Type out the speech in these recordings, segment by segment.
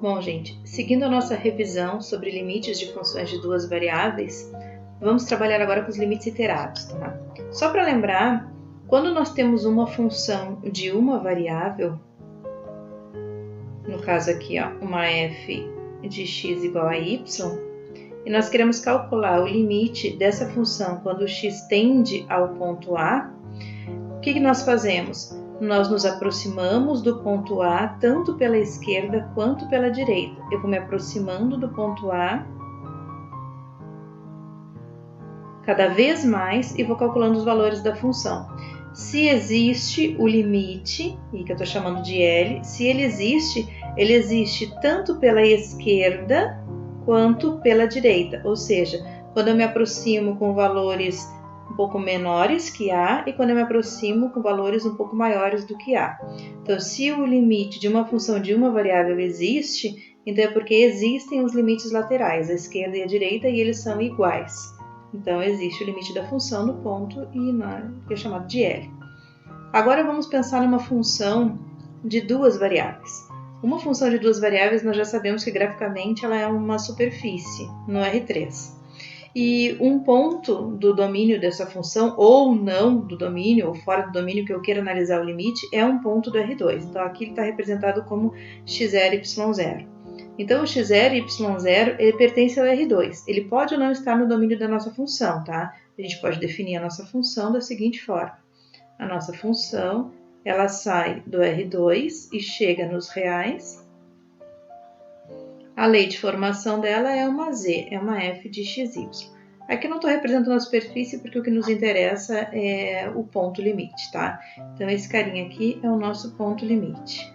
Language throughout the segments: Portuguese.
Bom, gente, seguindo a nossa revisão sobre limites de funções de duas variáveis, vamos trabalhar agora com os limites iterados, tá? Só para lembrar, quando nós temos uma função de uma variável, no caso aqui, ó, uma f de x igual a y, e nós queremos calcular o limite dessa função quando o x tende ao ponto A, o que nós fazemos? Nós nos aproximamos do ponto A tanto pela esquerda quanto pela direita. Eu vou me aproximando do ponto A cada vez mais e vou calculando os valores da função. Se existe o limite, que eu estou chamando de L, se ele existe tanto pela esquerda quanto pela direita. Ou seja, quando eu me aproximo com valores um pouco menores que A e quando eu me aproximo com valores um pouco maiores do que A. Então, se o limite de uma função de uma variável existe, então é porque existem os limites laterais, a esquerda e a direita, e eles são iguais. Então, existe o limite da função no ponto que é chamado de L. Agora, vamos pensar numa função de duas variáveis. Uma função de duas variáveis, nós já sabemos que graficamente ela é uma superfície no R3. E um ponto do domínio dessa função, ou não do domínio, ou fora do domínio que eu queira analisar o limite, é um ponto do R2. Então, aqui ele está representado como x0, y0. Então, o x0 e y0 ele pertence ao R2. Ele pode ou não estar no domínio da nossa função, tá? A gente pode definir a nossa função da seguinte forma. A nossa função, ela sai do R2 e chega nos reais. A lei de formação dela é uma z, é uma f de xy. Aqui eu não estou representando a superfície porque o que nos interessa é o ponto limite, tá? Então, esse carinha aqui é o nosso ponto limite.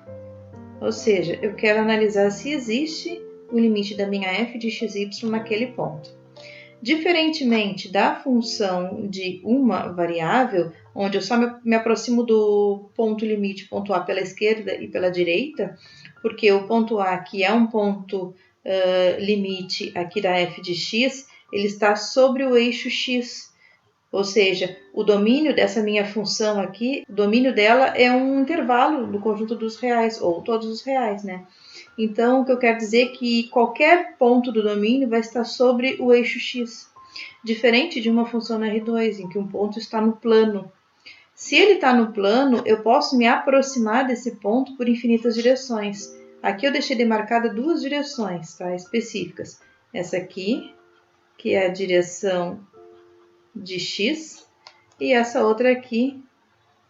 Ou seja, eu quero analisar se existe o limite da minha f de xy naquele ponto. Diferentemente da função de uma variável, onde eu só me aproximo do ponto limite, ponto A, pela esquerda e pela direita, porque o ponto A, que é um ponto limite aqui da f de x, ele está sobre o eixo x. Ou seja, o domínio dessa minha função aqui, o domínio dela é um intervalo do conjunto dos reais, ou todos os reais, né? Então, o que eu quero dizer é que qualquer ponto do domínio vai estar sobre o eixo x. Diferente de uma função na R2, em que um ponto está no plano. Se ele está no plano, eu posso me aproximar desse ponto por infinitas direções. Aqui eu deixei demarcada duas direções, tá? Específicas. Essa aqui, que é a direção de x, e essa outra aqui,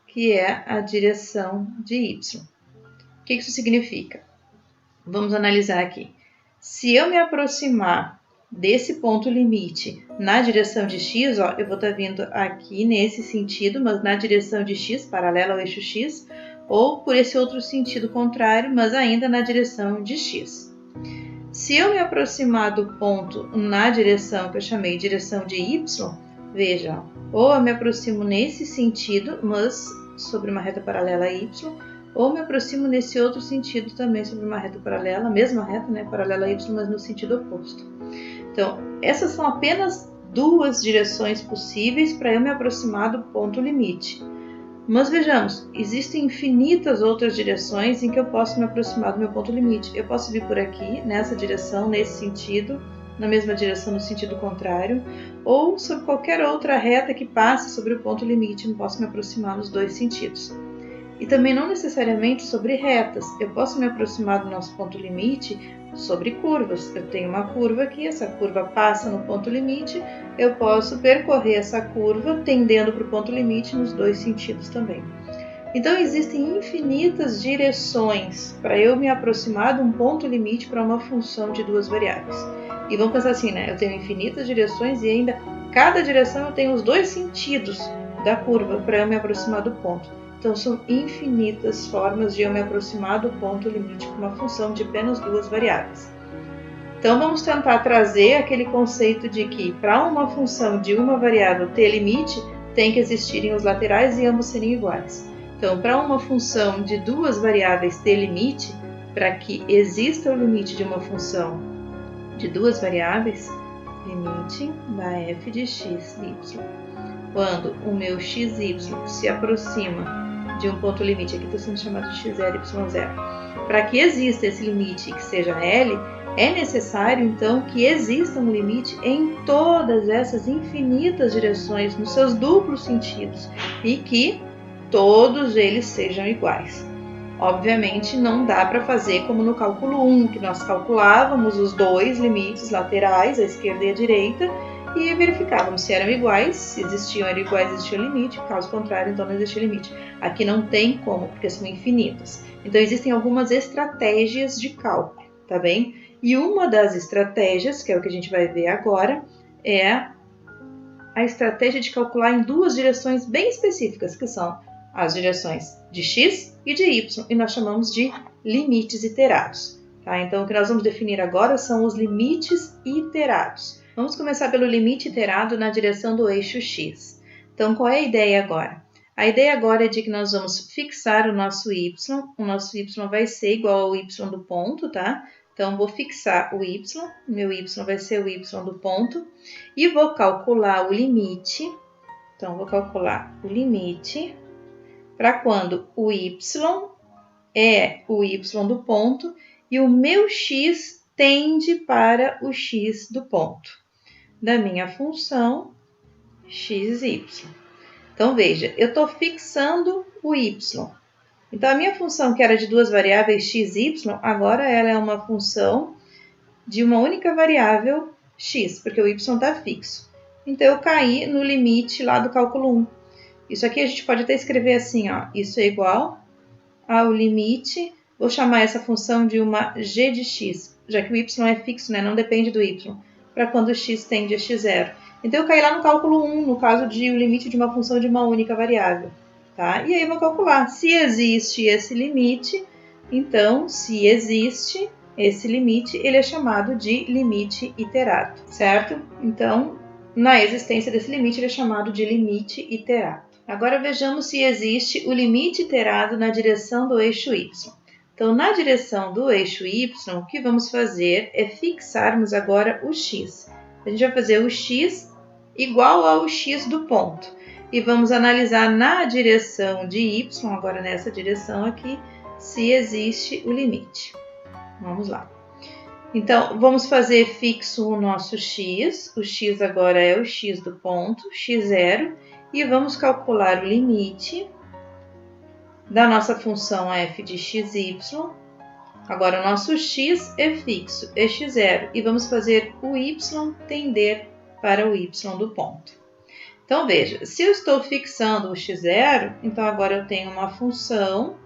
que é a direção de y. O que isso significa? Vamos analisar aqui. Se eu me aproximar desse ponto limite na direção de x, ó, eu vou estar vindo aqui nesse sentido, mas na direção de x, paralela ao eixo x, ou por esse outro sentido contrário, mas ainda na direção de x. Se eu me aproximar do ponto na direção que eu chamei de direção de y, veja, ou eu me aproximo nesse sentido, mas sobre uma reta paralela a y, ou me aproximo nesse outro sentido também sobre uma reta paralela, a mesma reta, né, paralela a y, mas no sentido oposto. Então, essas são apenas duas direções possíveis para eu me aproximar do ponto limite. Mas vejamos, existem infinitas outras direções em que eu posso me aproximar do meu ponto limite. Eu posso vir por aqui, nessa direção, nesse sentido, na mesma direção no sentido contrário, ou sobre qualquer outra reta que passe sobre o ponto limite, eu posso me aproximar nos dois sentidos. E também não necessariamente sobre retas, eu posso me aproximar do nosso ponto limite sobre curvas. Eu tenho uma curva aqui, essa curva passa no ponto limite, eu posso percorrer essa curva tendendo para o ponto limite nos dois sentidos também. Então, existem infinitas direções para eu me aproximar de um ponto limite para uma função de duas variáveis. E vamos pensar assim, né? Eu tenho infinitas direções e ainda cada direção eu tenho os dois sentidos da curva para eu me aproximar do ponto. Então, são infinitas formas de eu me aproximar do ponto limite com uma função de apenas duas variáveis. Então, vamos tentar trazer aquele conceito de que para uma função de uma variável ter limite, tem que existirem os laterais e ambos serem iguais. Então, para uma função de duas variáveis ter limite, para que exista o limite de uma função de duas variáveis, limite da f de xy. Quando o meu xy se aproxima de um ponto limite, aqui está sendo chamado de x0, y0. Para que exista esse limite que seja L, é necessário, então, que exista um limite em todas essas infinitas direções, nos seus duplos sentidos, e que todos eles sejam iguais. Obviamente, não dá para fazer como no cálculo 1, que nós calculávamos os dois limites laterais, a esquerda e a direita, e verificávamos se eram iguais, se eram iguais, existia limite, caso contrário, então não existia limite. Aqui não tem como, porque são infinitas. Então, existem algumas estratégias de cálculo, tá bem? E uma das estratégias, que é o que a gente vai ver agora, é a estratégia de calcular em duas direções bem específicas, que são as direções de x e de y, e nós chamamos de limites iterados. Tá? Então, o que nós vamos definir agora são os limites iterados. Vamos começar pelo limite iterado na direção do eixo x. Então, qual é a ideia agora? A ideia agora é de que nós vamos fixar o nosso y vai ser igual ao y do ponto, tá? Então, vou fixar o y, meu y vai ser o y do ponto, e vou calcular o limite. Então, vou calcular o limite para quando o y é o y do ponto e o meu x tende para o x do ponto da minha função xy. Então, veja, eu estou fixando o y. Então, a minha função, que era de duas variáveis x e y, agora ela é uma função de uma única variável x, porque o y está fixo. Então, eu caí no limite lá do cálculo 1. Isso aqui a gente pode até escrever assim, ó, isso é igual ao limite, vou chamar essa função de uma g de x, já que o y é fixo, né, não depende do y, para quando o x tende a x0. Então, eu caí lá no cálculo 1, no caso de o limite de uma função de uma única variável. Tá? E aí eu vou calcular se existe esse limite. Então, se existe esse limite, ele é chamado de limite iterado, certo? Então, na existência desse limite, ele é chamado de limite iterado. Agora vejamos se existe o limite iterado na direção do eixo y. Então, na direção do eixo y, o que vamos fazer é fixarmos agora o x. A gente vai fazer o x igual ao x do ponto. E vamos analisar na direção de y, agora nessa direção aqui, se existe o limite. Vamos lá. Então, vamos fazer fixo o nosso x. O x agora é o x do ponto, x0. E vamos calcular o limite da nossa função f de xy. Agora, o nosso x é fixo, é x0. E vamos fazer o y tender para o y do ponto. Então, veja, se eu estou fixando o x0, então agora eu tenho uma função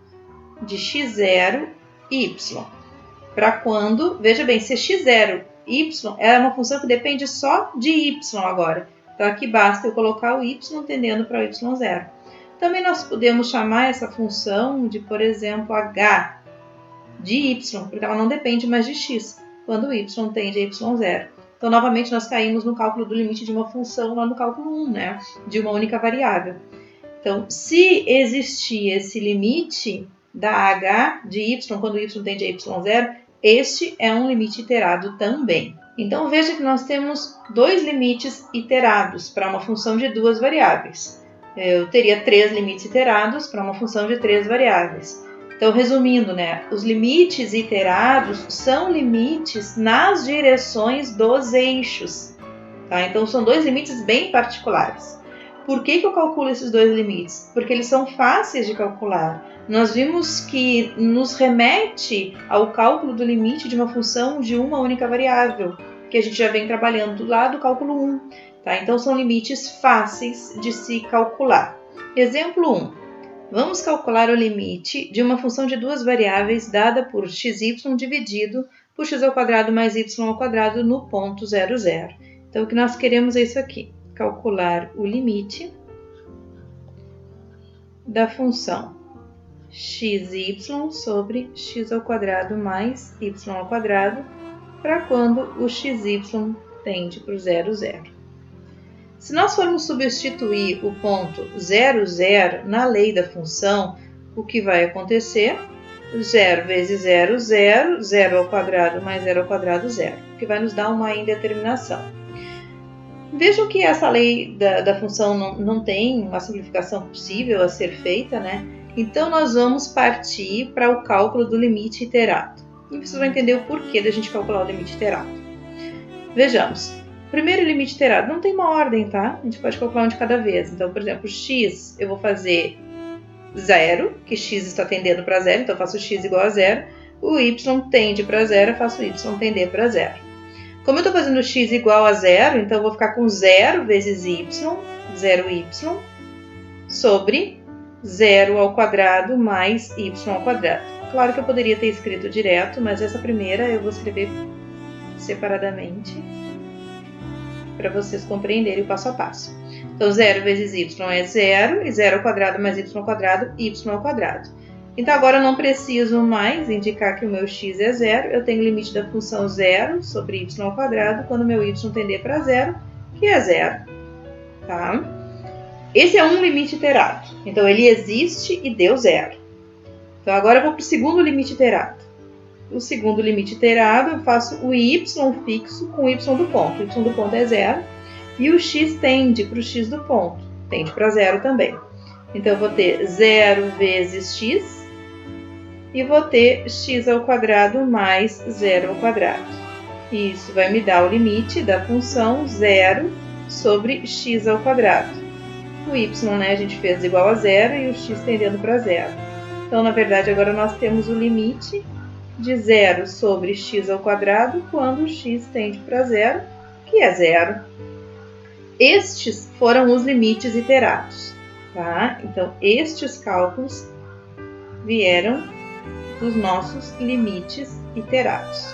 de x0, y. Para quando, veja bem, se x0, y é uma função que depende só de y agora. Então, aqui basta eu colocar o y tendendo para o y0. Também nós podemos chamar essa função de, por exemplo, h de y, porque ela não depende mais de x, quando o y tende a y0. Então, novamente, nós caímos no cálculo do limite de uma função lá no cálculo 1, né? De uma única variável. Então, se existir esse limite da h de y, quando o y tende a y0, este é um limite iterado também. Então, veja que nós temos dois limites iterados para uma função de duas variáveis. Eu teria três limites iterados para uma função de três variáveis. Então, resumindo, né, os limites iterados são limites nas direções dos eixos. Tá? Então, são dois limites bem particulares. Por que eu calculo esses dois limites? Porque eles são fáceis de calcular. Nós vimos que nos remete ao cálculo do limite de uma função de uma única variável, que a gente já vem trabalhando lá do cálculo 1. Tá? Então, são limites fáceis de se calcular. Exemplo 1. Vamos calcular o limite de uma função de duas variáveis dada por xy dividido por x² mais y² no ponto 0, 0. Então, o que nós queremos é isso aqui. Calcular o limite da função xy sobre x² mais y² para quando o xy tende para o 0, 0. Se nós formos substituir o ponto 0, 0 na lei da função, o que vai acontecer? 0 vezes 0, 0, 0² mais 0², 0, que vai nos dar uma indeterminação. Vejam que essa lei da função não tem uma simplificação possível a ser feita, né? Então, nós vamos partir para o cálculo do limite iterado. E vocês vão entender o porquê da gente calcular o limite iterado. Vejamos. Primeiro limite iterado não tem uma ordem, tá? A gente pode calcular um de cada vez. Então, por exemplo, x eu vou fazer 0, que x está tendendo para 0, então eu faço x igual a 0. O y tende para 0, eu faço y tender para 0. Como eu estou fazendo x igual a 0, então eu vou ficar com 0 vezes y, 0y, sobre 0 ao quadrado mais y ao quadrado. Claro que eu poderia ter escrito direto, mas essa primeira eu vou escrever separadamente para vocês compreenderem o passo a passo. Então, 0 vezes y é 0, e 0 ao quadrado mais y ao quadrado. Então, agora eu não preciso mais indicar que o meu x é 0, eu tenho o limite da função 0 sobre y ao quadrado, quando o meu y tender para 0, que é 0. Tá? Esse é um limite iterado, então ele existe e deu 0. Então, agora eu vou para o segundo limite iterado. O segundo limite iterado, eu faço o y fixo com o y do ponto. O y do ponto é 0. E o x tende para o x do ponto. Tende para 0 também. Então, eu vou ter 0 vezes x. E vou ter x ao quadrado mais 0 ao quadrado. E isso vai me dar o limite da função 0 sobre x ao quadrado. O y, né, a gente fez igual a 0 e o x tendendo para 0. Então, na verdade, agora nós temos o limite de 0 sobre x ao quadrado quando x tende para 0, que é 0. Estes foram os limites iterados, tá? Então, estes cálculos vieram dos nossos limites iterados.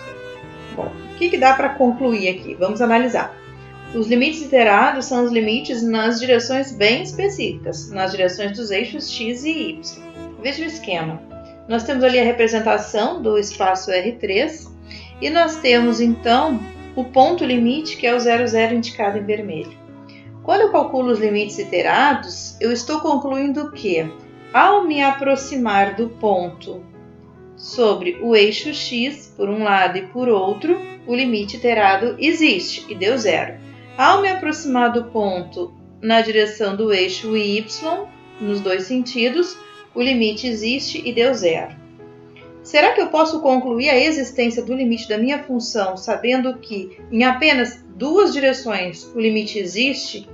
Bom, o que dá para concluir aqui? Vamos analisar. Os limites iterados são os limites nas direções bem específicas, nas direções dos eixos x e y. Veja o esquema. Nós temos ali a representação do espaço R3 e nós temos, então, o ponto limite, que é o 0, 0 indicado em vermelho. Quando eu calculo os limites iterados, eu estou concluindo que, ao me aproximar do ponto sobre o eixo x, por um lado e por outro, o limite iterado existe e deu 0. Ao me aproximar do ponto na direção do eixo y, nos dois sentidos, o limite existe e deu 0. Será que eu posso concluir a existência do limite da minha função sabendo que em apenas duas direções o limite existe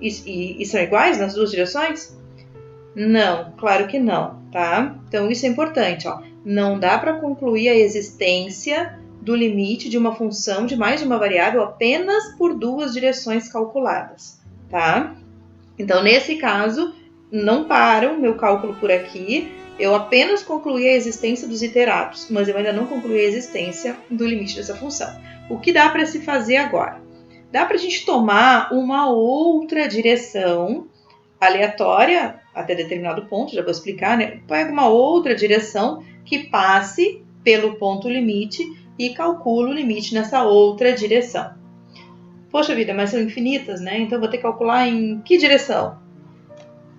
e são iguais nas duas direções? Não, claro que não, tá? Então isso é importante, ó. Não dá para concluir a existência do limite de uma função de mais de uma variável apenas por duas direções calculadas, tá? Então nesse caso, não para o meu cálculo por aqui, eu apenas concluí a existência dos iterados, mas eu ainda não concluí a existência do limite dessa função. O que dá para se fazer agora? Dá para a gente tomar uma outra direção aleatória até determinado ponto, já vou explicar, né? Pega uma outra direção que passe pelo ponto limite e calcula o limite nessa outra direção. Poxa vida, mas são infinitas, né? Então, eu vou ter que calcular em que direção?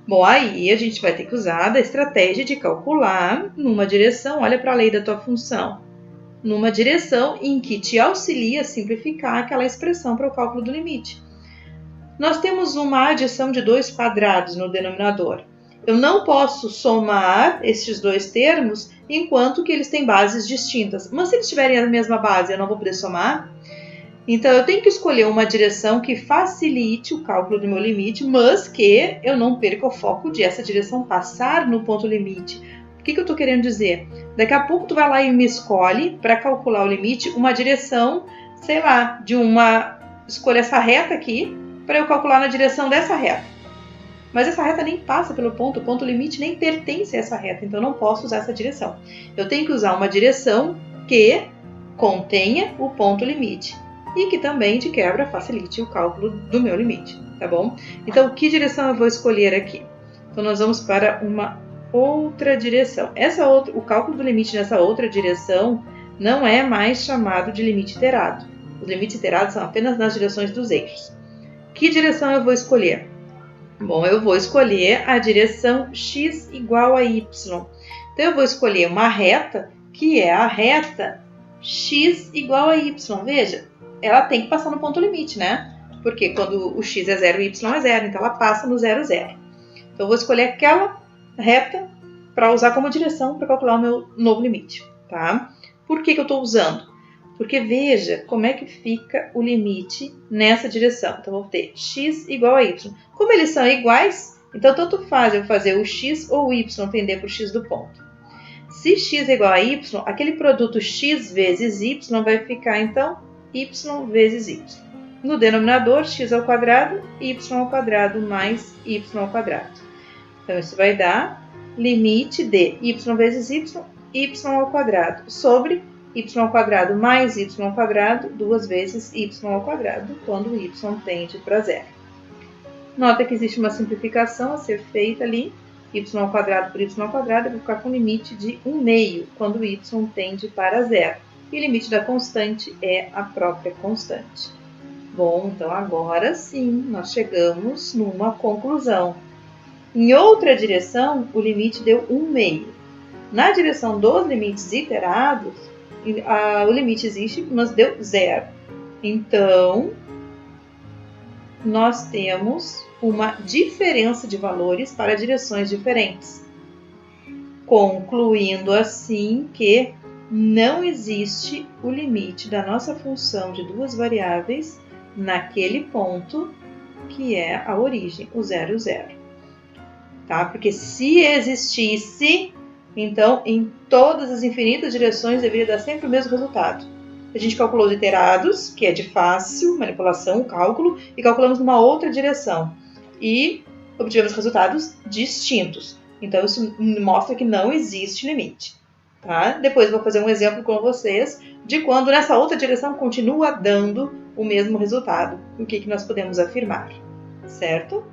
Bom, aí a gente vai ter que usar da estratégia de calcular numa direção, olha para a lei da tua função, numa direção em que te auxilia a simplificar aquela expressão para o cálculo do limite. Nós temos uma adição de dois quadrados no denominador. Eu não posso somar estes dois termos enquanto que eles têm bases distintas. Mas se eles tiverem a mesma base, eu não vou poder somar? Então, eu tenho que escolher uma direção que facilite o cálculo do meu limite, mas que eu não perca o foco de essa direção passar no ponto limite. O que eu estou querendo dizer? Daqui a pouco tu vai lá e me escolhe, para calcular o limite, uma direção, sei lá, de uma... Escolha essa reta aqui, para eu calcular na direção dessa reta. Mas essa reta nem passa pelo ponto, o ponto limite nem pertence a essa reta, então eu não posso usar essa direção. Eu tenho que usar uma direção que contenha o ponto limite e que também, de quebra, facilite o cálculo do meu limite, tá bom? Então, que direção eu vou escolher aqui? Então, nós vamos para uma outra direção. O cálculo do limite nessa outra direção não é mais chamado de limite iterado. Os limites iterados são apenas nas direções dos eixos. Que direção eu vou escolher? Bom, eu vou escolher a direção x igual a y. Então, eu vou escolher uma reta, que é a reta x igual a y. Veja, ela tem que passar no ponto limite, né? Porque quando o x é 0 e o y é 0, então ela passa no 0, 0. Então, eu vou escolher aquela reta para usar como direção para calcular o meu novo limite, tá? Por que eu estou usando? Porque veja como é que fica o limite nessa direção. Então, vou ter x igual a y. Como eles são iguais, então tanto faz eu fazer o x ou o y tender para o x do ponto. Se x é igual a y, aquele produto x vezes y vai ficar, então, y vezes y. No denominador, x ao quadrado, y ao quadrado mais y ao quadrado. Então, isso vai dar limite de y vezes y ao quadrado, sobre y ao quadrado mais y ao quadrado, 2 vezes y ao quadrado, quando y tende para zero. Nota que existe uma simplificação a ser feita ali, y ao quadrado por y ao quadrado, eu vou ficar com limite de 1/2, quando y tende para zero. E o limite da constante é a própria constante. Bom, então agora sim, nós chegamos numa conclusão. Em outra direção, o limite deu 1/2. Na direção dos limites iterados, o limite existe, mas deu 0. Então, nós temos uma diferença de valores para direções diferentes, concluindo assim que não existe o limite da nossa função de duas variáveis naquele ponto que é a origem, o 0, 0. Tá? Porque se existisse, então em todas as infinitas direções deveria dar sempre o mesmo resultado. A gente calculou os iterados, que é de fácil manipulação, cálculo, e calculamos numa outra direção. E obtivemos resultados distintos. Então, isso mostra que não existe limite. Tá? Depois eu vou fazer um exemplo com vocês de quando nessa outra direção continua dando o mesmo resultado. O que nós podemos afirmar, certo?